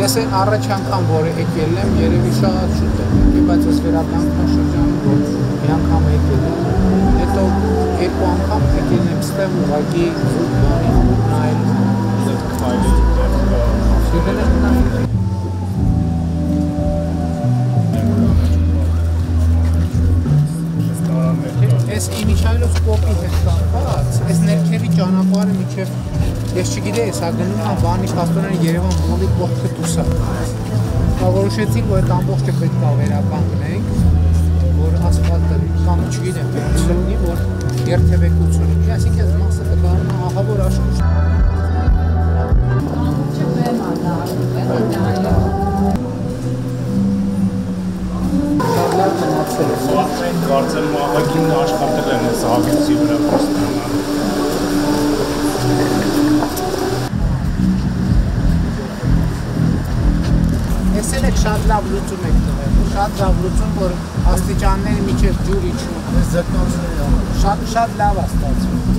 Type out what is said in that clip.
Ես այն առաջ անգամ, որ եկել եմ, երևի շատ շուտ եմ եկել, բայց ես վերաբանկման շրջանում, որ մի անգամ եկել եմ, հետո երկու անգամ եկել եմ ստեղ ուղղակի բանի նայել։ Եկել եմ նայել։ Ես իմիջայլով կոպի հետ կապված, ես ներքևի ճանապարհը միջև ես չգիտեի, սա գնում եմ բանի փաստորեն Երևան մոլի կողքը դուսա։ Որոշեցինք, որ այդ ամբողջը պետք է վերաբանկնենք, որ ասֆալտը կամ չգիտեմ, լինի, որ երթևեկություն ունի, այսինքն այս մասը կդառնա ահավոր աշխուժ։ Շատ լավ մնացել է։ Մենք կարծեմ աղագին աշխատել են այս հավիցի վրա փաստորեն։ Ես էլ եք շատ լավ լուծում եք տվել, շատ լավ լուծում, որ աստիճանները միջև ջուր իջնում։ Շատ լավ է ստացվում։